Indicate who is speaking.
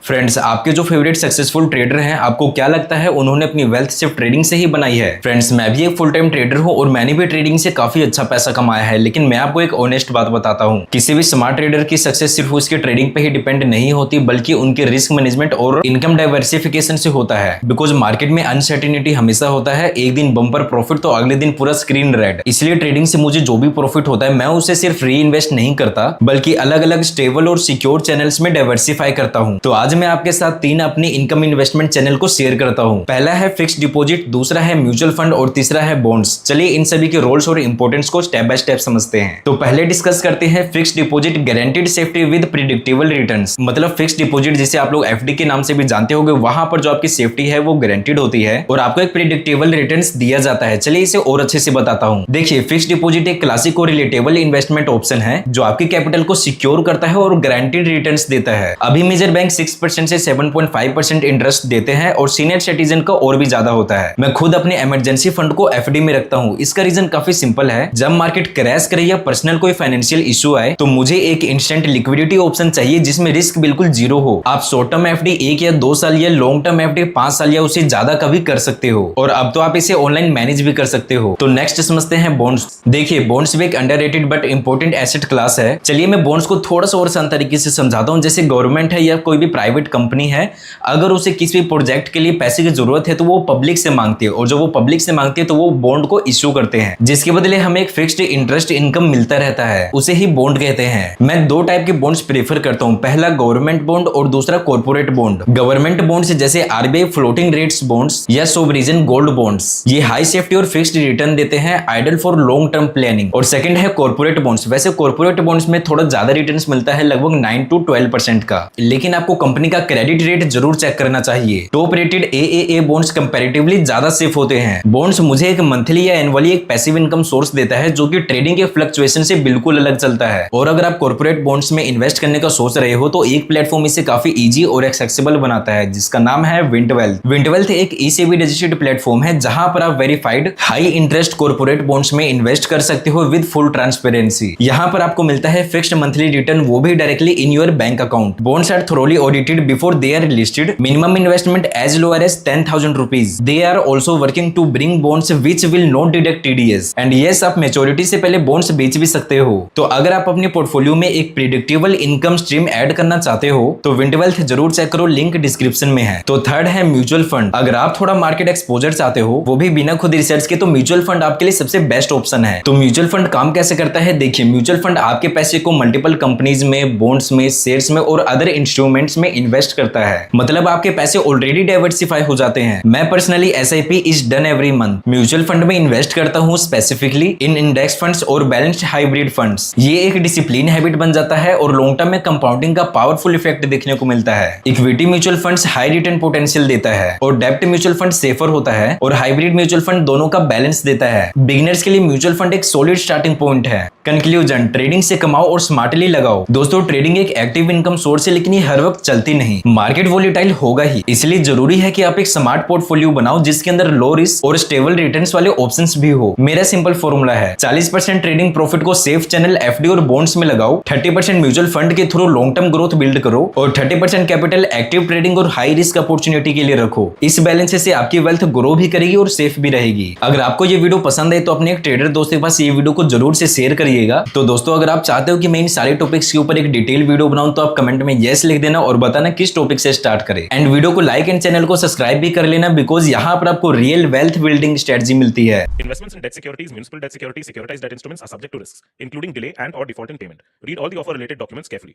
Speaker 1: Friends, आपके जो favourite successful trader हैं, आपको क्या लगता है उन्होंने अपनी वेल्थ सिर्फ ट्रेडिंग से ही बनाई है? फ्रेंड्स, मैं भी एक फुल टाइम ट्रेडर हूं और मैंने भी ट्रेडिंग से काफी अच्छा पैसा कमाया है। लेकिन मैं आपको एक ऑनेस्ट बात बताता हूं, किसी भी स्मार्ट ट्रेडर की सक्सेस सिर्फ उसके ट्रेडिंग पे ही डिपेंड नहीं होती, बल्कि उनके रिस्क मैनेजमेंट और इनकम डाइवर्सिफिकेशन से होता है। बिकॉज मार्केट में अनसर्टिनिटी हमेशा होता है, एक दिन बम्पर प्रॉफिट तो अगले दिन पूरा स्क्रीन रेड। इसलिए ट्रेडिंग से मुझे जो भी प्रॉफिट होता है, मैं उसे सिर्फ री इन्वेस्ट नहीं करता, बल्कि अलग अलग स्टेबल और सिक्योर चैनल्स में डाइवर्सिफाई करता हूं। तो आज मैं आपके साथ तीन अपनी इनकम इन्वेस्टमेंट चैनल को शेयर करता हूं। पहला है फिक्स्ड डिपॉजिट, दूसरा है म्यूचुअल फंड और तीसरा है बॉन्ड्स। चलिए इन सभी के रोल्स और इंपॉर्टेंस को स्टेप बाय स्टेप समझते हैं। तो पहले डिस्कस करते हैं fixed deposit, guaranteed safety with predictable returns. मतलब फिक्स्ड डिपॉजिट जिसे आप लोग एफडी के नाम से भी जानते होंगे, वहां पर जो आपकी सेफ्टी है वो गारंटीड होती है और आपको एक प्रिडिक्टेबल रिटर्न्स दिया जाता है। चलिए इसे और अच्छे से बताता हूं। देखिए, फिक्स्ड डिपॉजिट एक क्लासिक और रिलेटेबल इन्वेस्टमेंट ऑप्शन है जो आपकी कैपिटल को सिक्योर करता है और गारंटीड रिटर्न्स देता है। अभी मेजर बैंक 6% से 7.5% इंटरेस्ट देते हैं और सीनियर सिटीजन का और भी ज्यादा होता है। मैं खुद अपने इमरजेंसी फंड को एफडी में रखता हूं। इसका रीजन काफी सिंपल है, जब मार्केट क्रैश करे या पर्सनल कोई फाइनेंशियल इशू आए तो मुझे एक इंस्टेंट लिक्विडिटी ऑप्शन चाहिए जिसमें रिस्क बिल्कुल जीरो हो। आप शॉर्ट टर्म एफडी 1 या 2 साल या लॉन्ग टर्म एफडी 5 साल या उससे ज्यादा कभी कर सकते हो, और अब तो आप इसे ऑनलाइन मैनेज भी कर सकते हो। तो नेक्स्ट समझते हैं बॉन्ड्स। देखिए, बॉन्ड्स भी एक underrated but important asset class है। चलिए मैं बॉन्ड्स को थोड़ा सा और आसान तरीके से समझाता हूं। जैसे गवर्नमेंट है या कोई भी प्राइवेट कंपनी है, अगर उसे किसी भी प्रोजेक्ट के लिए पैसे की जरूरत है तो वो पब्लिक से मांगती है, और जो वो पब्लिक से मांगती है तो वो बॉन्ड को इश्यू करते हैं, जिसके बदले हमें एक फिक्स्ड इंटरेस्ट इनकम मिलता रहता है। उसे ही बॉन्ड कहते हैं। मैं दो टाइप के बॉन्ड्स प्रेफर करता हूं, पहला गवर्नमेंट बॉन्ड और दूसरा कॉर्पोरेट बॉन्ड। गवर्नमेंट बॉन्ड्स जैसे आरबीआई फ्लोटिंग रेट्स बॉन्ड्स या सोवरिजन गोल्ड बॉन्ड्स, ये हाई सेफ्टी और फिक्स्ड रिटर्न देते हैं, ideal for long term planning. और सेकंड है कॉर्पोरेट बॉन्ड्स। वैसे कॉर्पोरेट बॉन्ड्स में थोड़ा ज्यादा रिटर्न्स मिलता है, लगभग 9 to 12% का, लेकिन आपको कंपनी का क्रेडिट रेट जरूर चेक करना चाहिए। टॉप रेटेड एएए बॉन्ड्स कंपैरेटिवली ज्यादा सेफ होते हैं। बॉन्ड्स मुझे एक मंथली या एनुअली एक पैसिव इनकम सोर्स देता है जो कि ट्रेडिंग के फ्लक्चुएशन से बिल्कुल अलग चलता है। और अगर आप कॉर्पोरेट बॉन्ड्स में इन्वेस्ट करने का सोच रहे हो तो एक प्लेटफॉर्म इसे काफी इजी और एक्सेसिबल बनाता है, जिसका नाम है विंटवेल्थ। विंटवेल्थ एक ईसीबी रजिस्टर्ड प्लेटफॉर्म है जहां पर आप verified high interest corporate bonds में इन्वेस्ट कर सकते हो विद फुल ट्रांसपेरेंसी। यहां पर आपको मिलता है फिक्स्ड मंथली रिटर्न, वो भी directly in your bank account. Bonds are thoroughly audited before they are listed. Minimum investment as low as 10,000 rupees. They are also working to bring bonds which will not deduct TDS. And yes, आप maturity से पहले bonds बेच भी सकते हो। तो अगर आप अपने पोर्टफोलियो में एक प्रिडिक्टेबल इनकम स्ट्रीम ऐड करना चाहते हो तो विंटवेल्थ जरूर चेक करो, लिंक डिस्क्रिप्शन में है। तो थर्ड है म्यूचुअल फंड। अगर आप थोड़ा मार्केट एक्सपोजर चाहते हो, वो भी बिना खुद रिसर्च के, तो म्यूचुअल फंड आपके लिए सबसे बेस्ट ऑप्शन है। तो म्यूचुअल फंड काम कैसे करता है? देखिए, म्यूचुअल फंड आपके पैसे को मल्टीपल कंपनीज में, बॉन्ड्स में, शेयर्स में और अदर इंस्ट्रूमेंट्स में इन्वेस्ट करता है। मतलब आपके पैसे ऑलरेडी डाइवर्सिफाई हो जाते हैं। मैं personally SIP is done every month. Mutual fund में इन्वेस्ट करता हूं स्पेसिफिकली इन इंडेक्स फंड्स और बैलेंस्ड हाइब्रिड फंड्स। ये एक डिसिप्लिन हैबिट बन जाता है और लॉन्ग टर्म में कंपाउंडिंग का पावरफुल इफेक्ट देखने को मिलता है। Equity mutual funds high return potential देता है और डेब्ट म्यूचुअल फंड सेफर होता है, और हाइब्रिड म्यूचुअल फंड दोनों का बैलेंस देता है। बिगिनर्स के लिए म्यूचुअल फंड एक सॉलिड स्टार्टिंग पॉइंट है। कंक्लूजन, ट्रेडिंग से कमाओ और स्मार्टली लगाओ। दोस्तों, ट्रेडिंग एक एक्टिव इनकम सोर्स है, लेकिन ये हर वक्त चलती नहीं। मार्केट वोलेटाइल होगा ही, इसलिए जरूरी है कि आप एक स्मार्ट पोर्टफोलियो बनाओ जिसके अंदर लो रिस्क और स्टेबल रिटर्न्स वाले ऑप्शंस भी हो। मेरा सिंपल फॉर्मूला है, 40% ट्रेडिंग प्रॉफिट को सेफ चैनल एफडी और बॉन्ड्स में लगाओ, 30% म्यूचुअल फंड के through long term growth build करो और 30% कैपिटल एक्टिव ट्रेडिंग और हाई रिस्क अपॉर्चुनिटी के लिए रखो। इस बैलेंस से आपकी वेल्थ ग्रो भी करेगी और सेफ भी रहेगी। अगर आपको ये वीडियो पसंद है तो अपने एक ट्रेडर दोस्त के पास ये वीडियो को जरूर से शेयर करिएगा। तो दोस्तों, अगर आप चाहते हो कि मैं इन सारे टॉपिक्स के ऊपर एक डिटेल वीडियो बनाऊं तो आप कमेंट में यस लिख देना और बताना किस टॉपिक से स्टार्ट करें। एंड वीडियो को लाइक एंड चैनल को सब्सक्राइब भी कर लेना, बिकॉज यहाँ पर आपको रियल वेल्थ बिल्डिंग स्ट्रेटजी मिलती है।
Speaker 2: Investments in debt securities, municipal debt securities, securitized debt instruments are subject to risks, including delay and/or default in payment. Read all the offer related documents carefully.